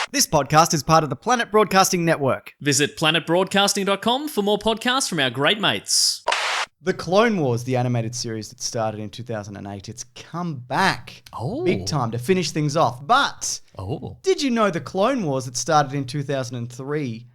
This podcast is part of the Planet Broadcasting Network. Visit planetbroadcasting.com for more podcasts from our great mates. The Clone Wars, the animated series that started in 2008, it's come back big time to finish things off. But did you know the Clone Wars that started in 2003,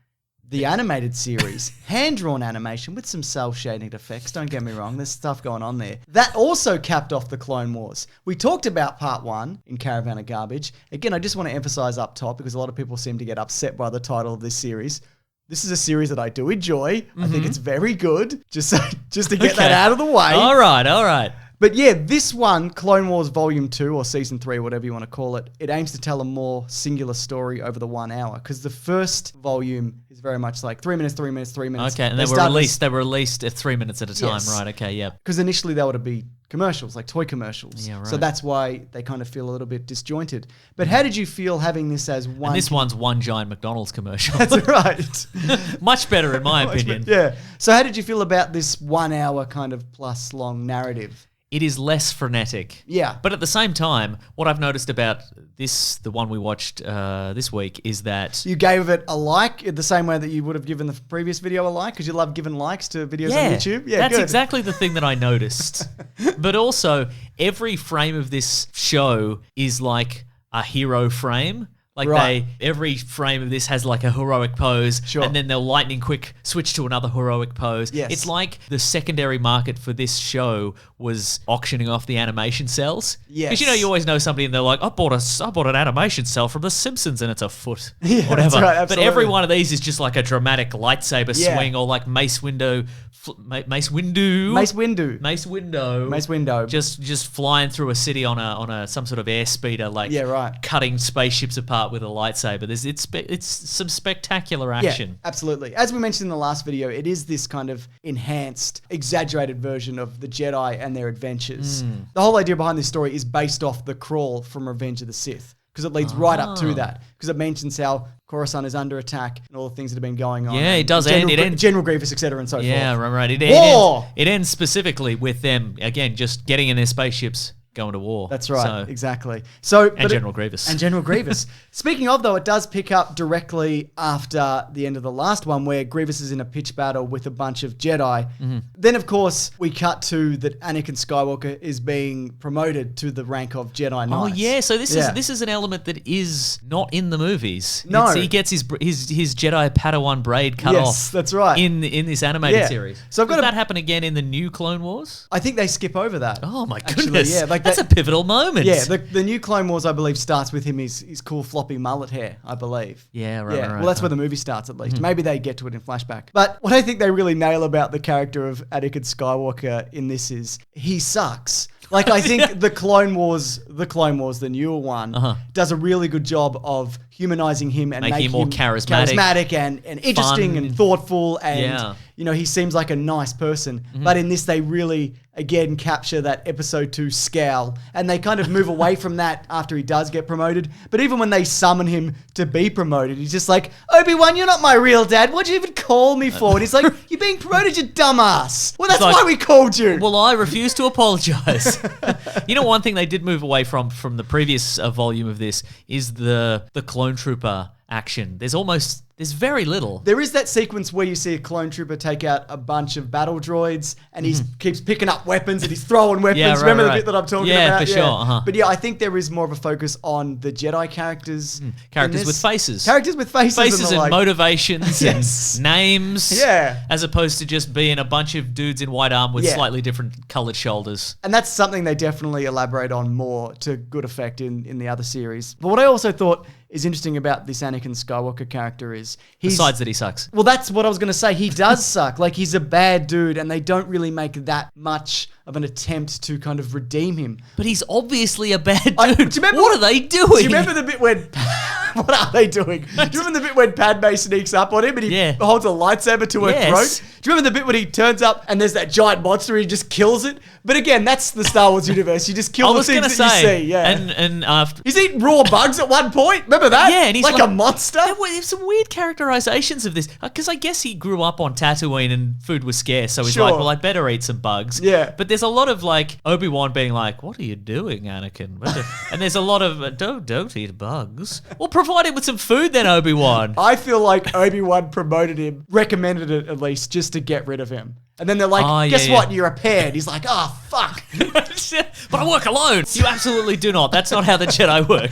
the animated series, hand-drawn animation with some cell shading effects, don't get me wrong, there's stuff going on there, that also capped off the Clone Wars. We talked about part 1 in Caravan of Garbage. Again, I just want to emphasize up top because a lot of people seem to get upset by the title of this series. This is a series that I do enjoy. I think it's very good, just to get that out of the way. All right. But yeah, this one, Clone Wars Volume 2 or Season 3, whatever you want to call it, it aims to tell a more singular story over the 1 hour. Because the first volume is very much like 3 minutes, 3 minutes, 3 minutes. Okay, and they were released at 3 minutes at a time, yes. Right? Okay, yeah. Because initially they would be commercials, like toy commercials. Yeah, right. So that's why they kind of feel a little bit disjointed. But how did you feel having this as one? And this one's one giant McDonald's commercial. That's right. Much better in my opinion. Yeah. So how did you feel about this 1 hour kind of plus long narrative? It is less frenetic. Yeah. But at the same time, what I've noticed about this, the one we watched this week, is that... You gave it a like in the same way that you would have given the previous video a like, because you love giving likes to videos on YouTube? Yeah, that's good. exactly the thing that I noticed. But also, every frame of this show is like a hero frame. Like every frame of this has like a heroic pose, and then they'll lightning quick switch to another heroic pose. Yes. It's like the secondary market for this show was auctioning off the animation cells. Yes. Because you always know somebody and they're like, I bought an animation cell from The Simpsons and it's a foot, yeah, whatever. That's right, absolutely. But every one of these is just like a dramatic lightsaber swing or like Mace Windu, just flying through a city on some sort of airspeeder, like cutting spaceships apart with a lightsaber. It's some spectacular action. Yeah, absolutely. As we mentioned in the last video, it is this kind of enhanced, exaggerated version of the Jedi and their adventures. The whole idea behind this story is based off the crawl from Revenge of the Sith, because it leads right up to that, because it mentions how Coruscant is under attack and all the things that have been going on. Yeah, it does end. General Grievous, etc. and so forth. Yeah, right. It ends specifically with them, again, just getting in their spaceships, going to war. That's right, exactly. And General Grievous. And General Grievous. Speaking of, though, it does pick up directly after the end of the last one, where Grievous is in a pitch battle with a bunch of Jedi. Then, of course, we cut to that Anakin Skywalker is being promoted to the rank of Jedi Knight. Oh, yeah. So this is an element that is not in the movies. No. He gets his Jedi Padawan braid cut off. Yes, that's right. In this animated series. So Does that happen again in the new Clone Wars? I think they skip over that. Oh, my goodness. Yeah, that's a pivotal moment. Yeah, the new Clone Wars, I believe, starts with him, his cool floppy mullet hair, I believe. Yeah, right. Well, that's where the movie starts, at least. Maybe they get to it in flashback. But what I think they really nail about the character of Anakin Skywalker in this is he sucks. Like, I think the Clone Wars, the newer one, does a really good job of humanizing him and making him more charismatic and interesting and thoughtful, and he seems like a nice person. But in this, they really again capture that episode 2 scowl, and they kind of move away from that after he does get promoted. But even when they summon him to be promoted, he's just like, Obi-Wan, you're not my real dad. What'd you even call me for? And he's like, you're being promoted, you dumbass. Well, that's why we called you. Well, I refuse to apologize. One thing they did move away from the previous volume of this is the clone trooper action. There's very little. There is that sequence where you see a clone trooper take out a bunch of battle droids, and he keeps picking up weapons and he's throwing weapons. Yeah, right, Remember the bit that I'm talking about? Yeah, for sure. But yeah, I think there is more of a focus on the Jedi characters. Characters with faces. Characters with faces. Faces and motivations and names. Yeah. As opposed to just being a bunch of dudes in white armor with slightly different colored shoulders. And that's something they definitely elaborate on more to good effect in the other series. But what I also thought is interesting about this Anakin Skywalker character is besides that he sucks. Well, that's what I was going to say. He does suck. Like, he's a bad dude, and they don't really make that much of an attempt to kind of redeem him. But he's obviously a bad dude. What are they doing? Do you remember the bit when... What are they doing? Do you remember the bit when Padme sneaks up on him and he holds a lightsaber to her throat? Do you remember the bit when he turns up and there's that giant monster and he just kills it? But again, that's the Star Wars universe. You just kill the things that you see. Yeah. And after he's eating raw bugs at one point. Remember that? Yeah, and he's like a monster. There's some weird characterizations of this because I guess he grew up on Tatooine and food was scarce, so he's like, well, I better eat some bugs. Yeah. But there's a lot of like Obi-Wan being like, "What are you doing, Anakin?" And there's a lot of don't eat bugs. Well, provide him with some food then, Obi-Wan. I feel like Obi-Wan promoted him, recommended it at least, just to get rid of him. And then they're like, guess what? You're a pair. And he's like, oh, fuck. But I work alone. You absolutely do not. That's not how the Jedi work.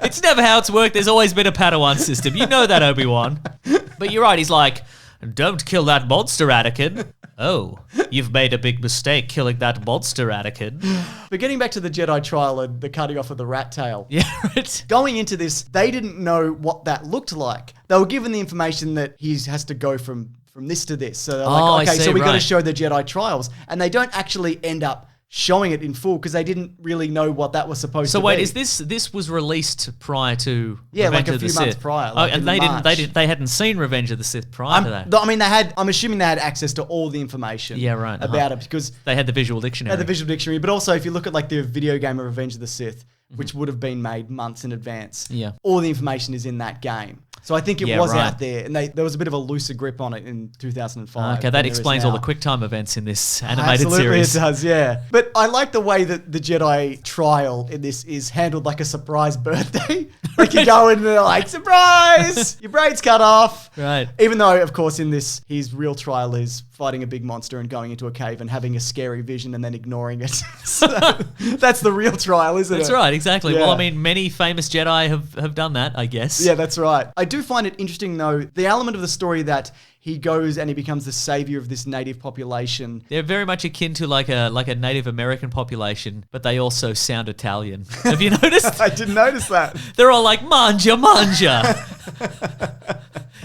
It's never how it's worked. There's always been a Padawan system. You know that, Obi-Wan. But you're right. He's like, don't kill that monster, Anakin. Oh, you've made a big mistake killing that monster, Anakin. But getting back to the Jedi trial and the cutting off of the rat tail. Yeah, right. Going into this, they didn't know what that looked like. They were given the information that he has to go from this to this. So they're like, okay, so we got to show the Jedi trials. And they don't actually end up showing it in full because they didn't really know what that was supposed to be. So wait, is this was released prior to Revenge like a of the few months Sith? prior. Like and they hadn't seen Revenge of the Sith prior to that. I mean, I'm assuming they had access to all the information about it because they had the visual dictionary. But also if you look at like the video game of Revenge of the Sith, which would have been made months in advance, all the information is in that game. So I think it was out there, and there was a bit of a looser grip on it in 2005. Okay, that explains all the QuickTime events in this animated Absolutely series. It does, yeah. But I like the way that the Jedi trial in this is handled like a surprise birthday. Like you go in and they're like, surprise! Your brain's cut off. Right. Even though, of course, in this, his real trial is fighting a big monster and going into a cave and having a scary vision and then ignoring it. So that's the real trial, isn't it? That's right, exactly. Yeah. Well, I mean, many famous Jedi have done that, I guess. Yeah, that's right. I do find it interesting, though, the element of the story that he goes and he becomes the savior of this native population. They're very much akin to like a Native American population, but they also sound Italian. Have you noticed? I didn't notice that. They're all like, manja, manja.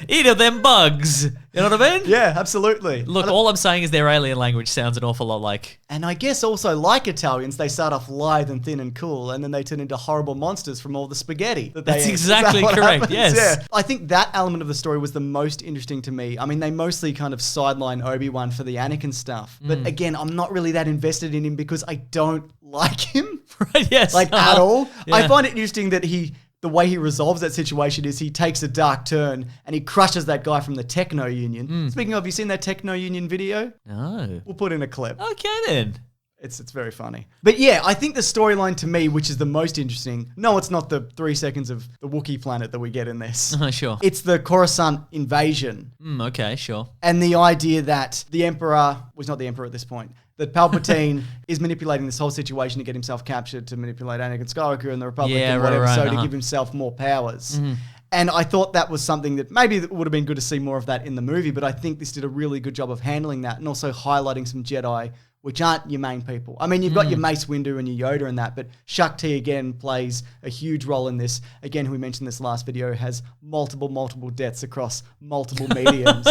Eat of them bugs. You know what I mean? Yeah, absolutely. Look, all I'm saying is their alien language sounds an awful lot like... And I guess also like Italians, they start off lithe and thin and cool, and then they turn into horrible monsters from all the spaghetti that they That's eat. exactly Is that what correct, happens? yes. Yeah. I think that element of the story was the most interesting to me. I mean, they mostly kind of sideline Obi-Wan for the Anakin stuff. But again, I'm not really that invested in him because I don't like him. Right, yes. Like, at all. Yeah. I find it interesting that the way he resolves that situation is he takes a dark turn and he crushes that guy from the Techno Union. Speaking of, have you seen that Techno Union video? No. We'll put in a clip. Okay, then. It's very funny. But yeah, I think the storyline to me, which is the most interesting, no, it's not the 3 seconds of the Wookiee planet that we get in this. Sure. It's the Coruscant invasion. Okay, sure. And the idea that the Emperor, was not the Emperor at this point, that Palpatine is manipulating this whole situation to get himself captured, to manipulate Anakin Skywalker and the Republic and whatever, to give himself more powers. And I thought that was something that maybe it would have been good to see more of that in the movie, but I think this did a really good job of handling that and also highlighting some Jedi which aren't your main people. I mean, you've got your Mace Windu and your Yoda and that, but Shakti again plays a huge role in this. Again, who we mentioned this last video, has multiple deaths across multiple mediums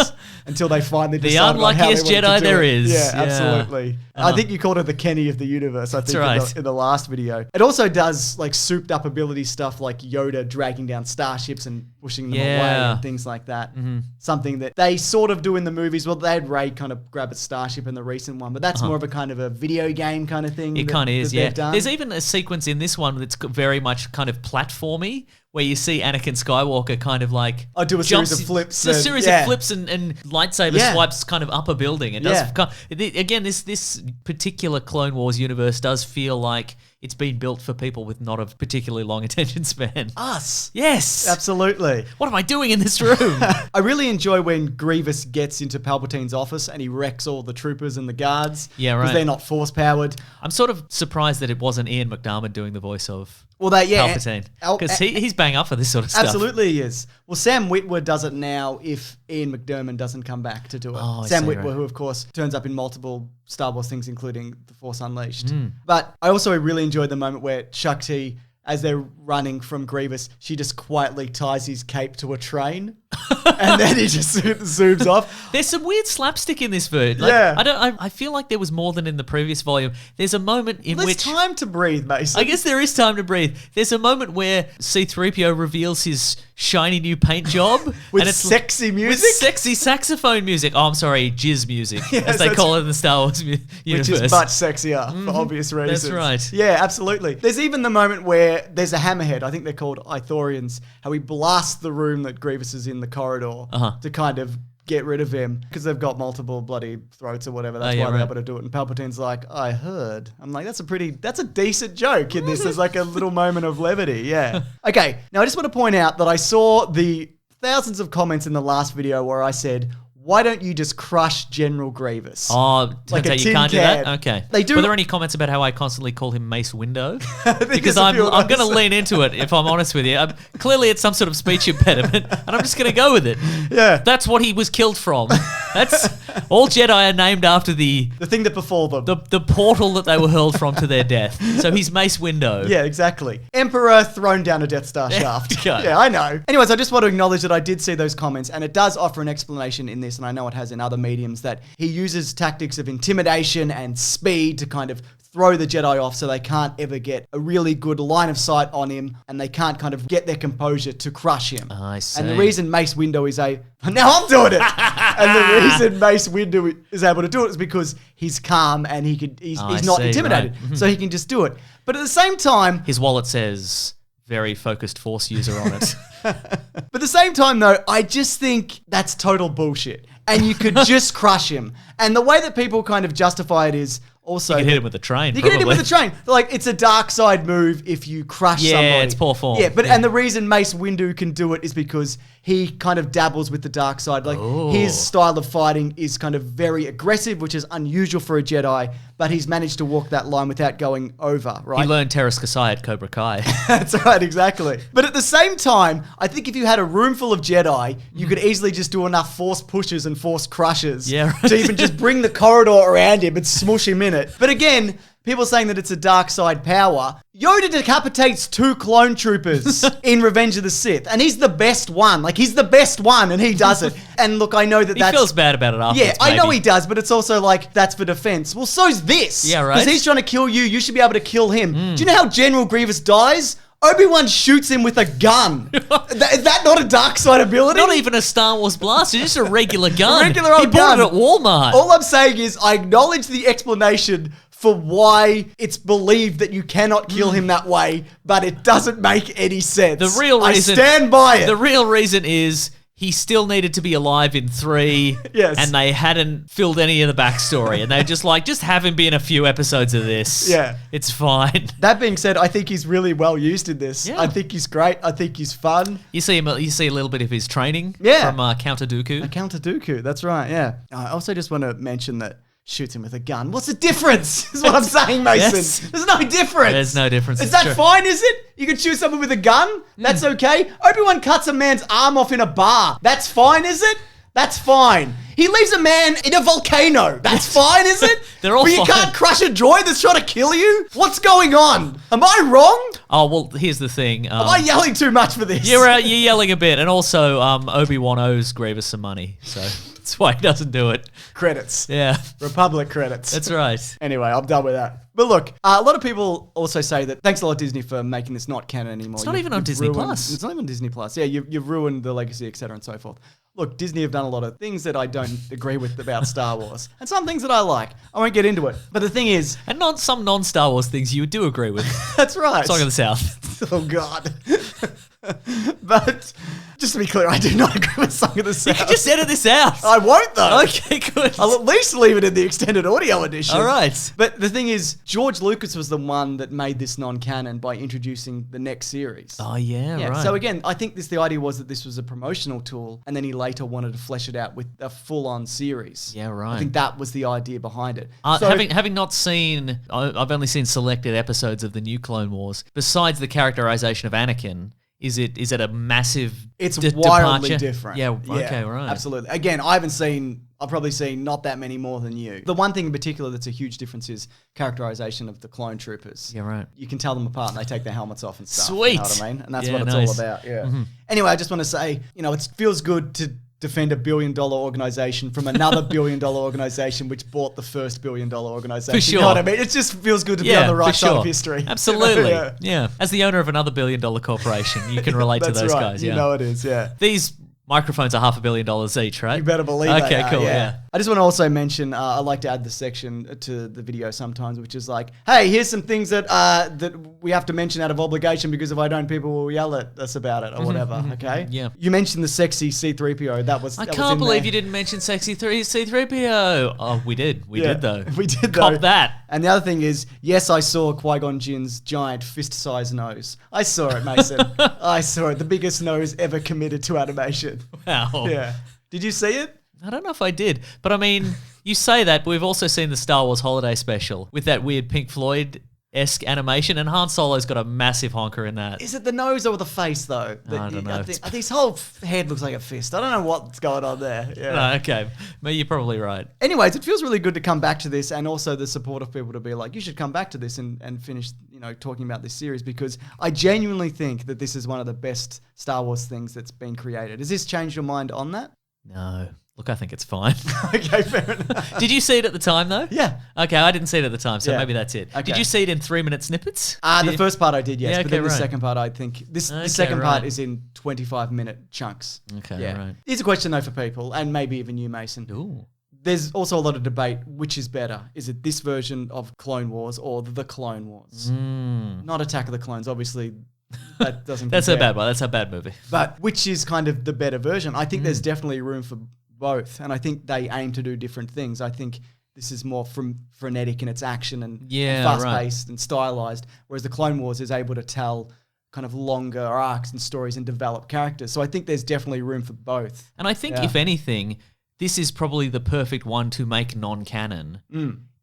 until they finally the decide unluckiest Jedi there is. Yeah, absolutely. I think you called her the Kenny of the universe, I think, right. in the last video. It also does like souped up ability stuff like Yoda dragging down starships and pushing them away and things like that. Something that they sort of do in the movies. Well, they had Rey kind of grab a starship in the recent one, but that's more of a kind of a video game kind of thing. It kind of is, yeah. There's even a sequence in this one that's very much kind of platformy, where you see Anakin Skywalker kind of like... do a series of flips. A series of flips and lightsaber swipes kind of up a building. It does. Again, this particular Clone Wars universe does feel like it's been built for people with not a particularly long attention span. Us. Yes. Absolutely. What am I doing in this room? I really enjoy when Grievous gets into Palpatine's office and he wrecks all the troopers and the guards. Yeah, right. Because they're not force-powered. I'm sort of surprised that it wasn't Ian McDiarmid doing the voice of Palpatine. Because he's bang up for this sort of stuff. Absolutely he is. Well, Sam Witwer does it now if Ian McDiarmid doesn't come back to do it. Sam Witwer, who of course turns up in multiple Star Wars things, including The Force Unleashed. But I also really enjoyed the moment where Shakti, as they're running from Grievous, she just quietly ties his cape to a train. And then he just zooms off. There's some weird slapstick in this version. I feel like there was more than in the previous volume. There's a moment in which... There's time to breathe, Mason. I guess there is time to breathe. There's a moment where C-3PO reveals his shiny new paint job. With sexy music? With sexy saxophone music. Oh, I'm sorry, jizz music, as they call it in the Star Wars universe. Which is much sexier, for obvious reasons. That's right. Yeah, absolutely. There's even the moment where there's a hammerhead. I think they're called Ithorians. How he blasts the room that Grievous is in, the corridor, to kind of get rid of him because they've got multiple bloody throats or whatever. That's why they're able to do it. And Palpatine's like, I heard. I'm like, that's a decent joke in this. There's like a little moment of levity. Yeah. Okay. Now I just want to point out that I saw the thousands of comments in the last video where I said, why don't you just crush General Grievous? Oh, like you can't do that? Okay. They do. Were there any comments about how I constantly call him Mace Window? Because I'm going to lean into it, if I'm honest with you. Clearly, it's some sort of speech impediment, and I'm just going to go with it. Yeah. That's what he was killed from. That's all Jedi are named after the thing that befall them. The portal that they were hurled from to their death. So he's Mace Window. Yeah, exactly. Emperor thrown down a Death Star shaft. Yeah, I know. Anyways, I just want to acknowledge that I did see those comments, and it does offer an explanation in this, and I know it has in other mediums, that he uses tactics of intimidation and speed to kind of throw the Jedi off so they can't ever get a really good line of sight on him, and they can't kind of get their composure to crush him. I see. And the reason Mace Windu is now I'm doing it. And the reason Mace Windu is able to do it is because he's calm and he's not intimidated. Right. So he can just do it. But at the same time, his wallet says very focused Force user on it. But at the same time though, I just think that's total bullshit. And you could just crush him. And the way that people kind of justify it is also... You can hit him with a train, You can hit him with a train. Like, it's a dark side move if you crush somebody. Yeah, it's poor form. Yeah, but and the reason Mace Windu can do it is because he kind of dabbles with the dark side. Like, his style of fighting is kind of very aggressive, which is unusual for a Jedi, but he's managed to walk that line without going over, right? He learned Teräs Kasai at Cobra Kai. That's right, exactly. But at the same time, I think if you had a room full of Jedi, you could easily just do enough force pushes and force crushes to even just bring the corridor around him and smush him in it. But again, people saying that it's a dark side power. Yoda decapitates 2 clone troopers in Revenge of the Sith, and he's the best one. Like, he's the best one, and he does it. And look, I know that he feels bad about it afterwards. Yeah, I know he does, but it's also like, that's for defense. Well, so's this. Yeah, right. Because he's trying to kill you, you should be able to kill him. Do you know how General Grievous dies? Obi-Wan shoots him with a gun. Is that not a dark side ability? Not even a Star Wars blaster, just a regular gun. A regular old he bought it at Walmart. All I'm saying is I acknowledge the explanation for why it's believed that you cannot kill him that way, but it doesn't make any sense. The real reason, I stand by it. The real reason is he still needed to be alive in 3, and they hadn't filled any of the backstory, and they're just like, just have him be in a few episodes of this. Yeah. It's fine. That being said, I think he's really well used in this. Yeah. I think he's great. I think he's fun. You see a little bit of his training from Count Dooku. Count Dooku, that's right, yeah. I also just want to mention that shoots him with a gun. What's the difference? Is what I'm saying, Mason. Yes. There's no difference. There's no difference. Is that fine, is it? You can shoot someone with a gun? That's okay? Obi-Wan cuts a man's arm off in a bar. That's fine, is it? That's fine. He leaves a man in a volcano. That's fine, is it? They're all fine. But you can't crush a droid that's trying to kill you? What's going on? Am I wrong? Oh, well, here's the thing. Am I yelling too much for this? You're yelling a bit. And also, Obi-Wan owes Grievous some money. So that's why he doesn't do it. Credits. Yeah. Republic credits. That's right. Anyway, I'm done with that. But look, a lot of people also say that thanks a lot, Disney, for making this not canon anymore. It's not even on Disney Plus. It's not even on Disney Plus. Yeah, you've ruined the legacy, etc. and so forth. Look, Disney have done a lot of things that I don't agree with about Star Wars. And some things that I like. I won't get into it. But the thing is... And some non-Star Wars things you do agree with. That's right. Song of the South. Oh, God. But... Just to be clear, I do not agree with Song of the South. You can just edit this out. I won't, though. Okay, good. I'll at least leave it in the extended audio edition. All right. But the thing is, George Lucas was the one that made this non-canon by introducing the next series. Oh, yeah, right. So again, I think the idea was that this was a promotional tool, and then he later wanted to flesh it out with a full-on series. Yeah, right. I think that was the idea behind it. Having not seen... I've only seen selected episodes of the new Clone Wars. Besides the characterization of Anakin... Is it a massive wildly departure? different. Yeah, okay, right. Absolutely. Again, I've probably seen not that many more than you. The one thing in particular that's a huge difference is characterization of the clone troopers. Yeah, right. You can tell them apart and they take their helmets off and stuff. Sweet. You know what I mean? And that's what it's all about. Yeah. Mm-hmm. Anyway, I just want to say, it feels good to defend $1 billion organization from another $1 billion organization which bought the first $1 billion organization. For sure. You know what I mean? It just feels good to be on the right side of history. Absolutely. Yeah. As the owner of another $1 billion corporation, you can relate to those guys. You know it is, yeah. These microphones are $500 million each, right? You better believe that. Okay, cool, yeah. I just want to also mention, I like to add the section to the video sometimes, which is like, hey, here's some things that that we have to mention out of obligation because if I don't, people will yell at us about it or whatever, okay? Yeah. You mentioned the sexy C-3PO. I can't believe you didn't mention sexy C-3PO. Oh, we did. We did, though. We did, though. Cop that. And the other thing is, yes, I saw Qui-Gon Jinn's giant fist-sized nose. I saw it, Mason. I saw it. The biggest nose ever committed to animation. Wow. Yeah. Did you see it? I don't know if I did, but I mean, you say that, but we've also seen the Star Wars Holiday Special with that weird Pink Floyd-esque animation, and Han Solo's got a massive honker in that. Is it the nose or the face, though? I don't know. His whole head looks like a fist. I don't know what's going on there. Yeah. No, okay. But you're probably right. Anyways, it feels really good to come back to this, and also the support of people to be like, you should come back to this and finish, talking about this series, because I genuinely think that this is one of the best Star Wars things that's been created. Has this changed your mind on that? No. Look, I think it's fine. Okay, fair enough. Did you see it at the time, though? Yeah. Okay, I didn't see it at the time, so maybe that's it. Okay. Did you see it in 3-minute snippets? The first part I did, yes. Yeah, but then okay, the right. second part, I think... This second part is in 25-minute chunks. Okay, right. Here's a question, though, for people, and maybe even you, Mason. Ooh. There's also a lot of debate, which is better? Is it this version of Clone Wars or the Clone Wars? Not Attack of the Clones, obviously. That doesn't That's compare. a bad one. That's a bad movie. But which is kind of the better version? I think there's definitely room for both, and I think they aim to do different things. I think this is more frenetic in its action and fast-paced and stylized, whereas the Clone Wars is able to tell kind of longer arcs and stories and develop characters. So I think there's definitely room for both. And I think, if anything, this is probably the perfect one to make non-canon.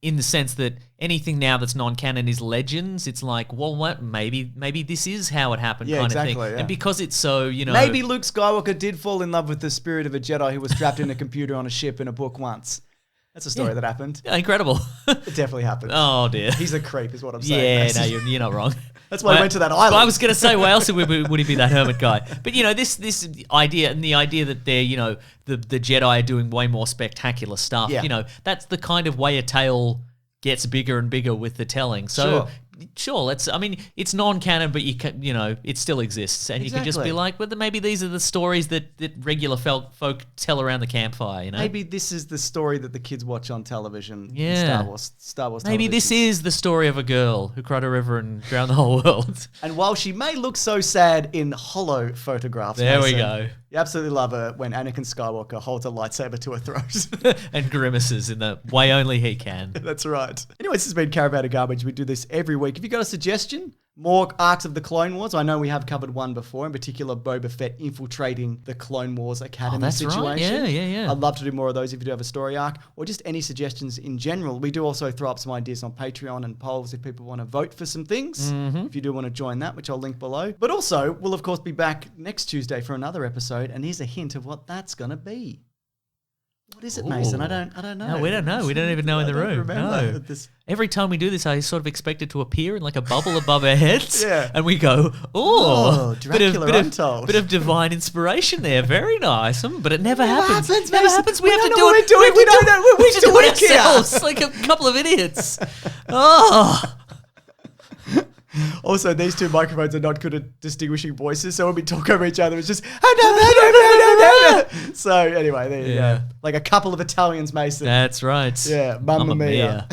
In the sense that anything now that's non-canon is legends. It's like, well, what? Maybe this is how it happened, kind of thing. Yeah. And because it's so, maybe Luke Skywalker did fall in love with the spirit of a Jedi who was trapped in a computer on a ship in a book once. That's a story that happened. Yeah, incredible. It definitely happened. Oh dear. He's a creep, is what I'm saying. Yeah, no, you're not wrong. That's why I went to that island. Well, I was going to say, why else would he be that hermit guy? But this idea, and the idea that they're the Jedi are doing way more spectacular stuff. Yeah. That's the kind of way a tale gets bigger and bigger with the telling. So sure, it's non-canon, but it still exists, and you can just be like, well, maybe these are the stories that regular folk tell around the campfire. Maybe this is the story that the kids watch on television. Yeah, Star Wars. Maybe this is the story of a girl who cried a river and drowned the whole world. And while she may look so sad in hollow photographs, we go. You absolutely love her when Anakin Skywalker holds a lightsaber to her throat. And grimaces in the way only he can. That's right. Anyway, this has been Caravan of Garbage. We do this every week. If you got a suggestion, more arcs of the Clone Wars. I know we have covered one before, in particular Boba Fett infiltrating the Clone Wars Academy situation. Right. Yeah. I'd love to do more of those if you do have a story arc, or just any suggestions in general. We do also throw up some ideas on Patreon and polls if people want to vote for some things. If you do want to join that, which I'll link below. But also, we'll of course be back next Tuesday for another episode, and here's a hint of what that's going to be. What is it, Mason? I don't know. No, we don't know. We don't even know in the room. No. Every time we do this, I sort of expect it to appear in like a bubble above our heads. And we go, Dracula Untold. Bit of divine inspiration there. Very nice. But it never happens. It never happens. We have to do it. We don't know what we're doing ourselves like a couple of idiots. Also, these two microphones are not good at distinguishing voices, so when we talk over each other, it's just... So, anyway, there you go. Like a couple of Italians, Mason. That's right. Yeah, Mamma Mia.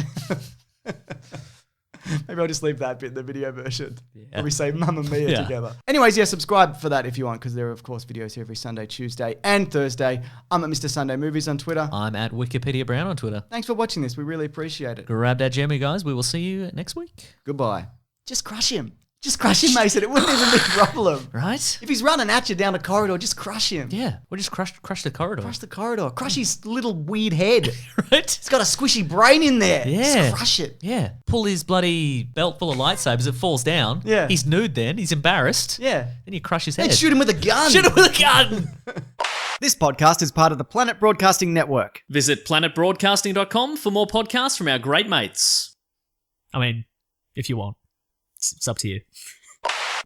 Maybe I'll just leave that bit in the video version. Where we say Mamma Mia together. Anyways, subscribe for that if you want, because there are, of course, videos here every Sunday, Tuesday, and Thursday. I'm at Mr. Sunday Movies on Twitter. I'm at Wikipedia Brown on Twitter. Thanks for watching this. We really appreciate it. Grab that jammy, guys. We will see you next week. Goodbye. Just crush him. Just crush him, Mason. It wouldn't even be a problem. Right? If he's running at you down the corridor, just crush him. Yeah. We'll just crush the corridor. Crush the corridor. Crush his little weird head. Right? It's got a squishy brain in there. Yeah. Just crush it. Yeah. Pull his bloody belt full of lightsabers. It falls down. Yeah. He's nude then. He's embarrassed. Yeah. Then you crush his head. And shoot him with a gun. Shoot him with a gun. This podcast is part of the Planet Broadcasting Network. Visit planetbroadcasting.com for more podcasts from our great mates. I mean, if you want. It's up to you.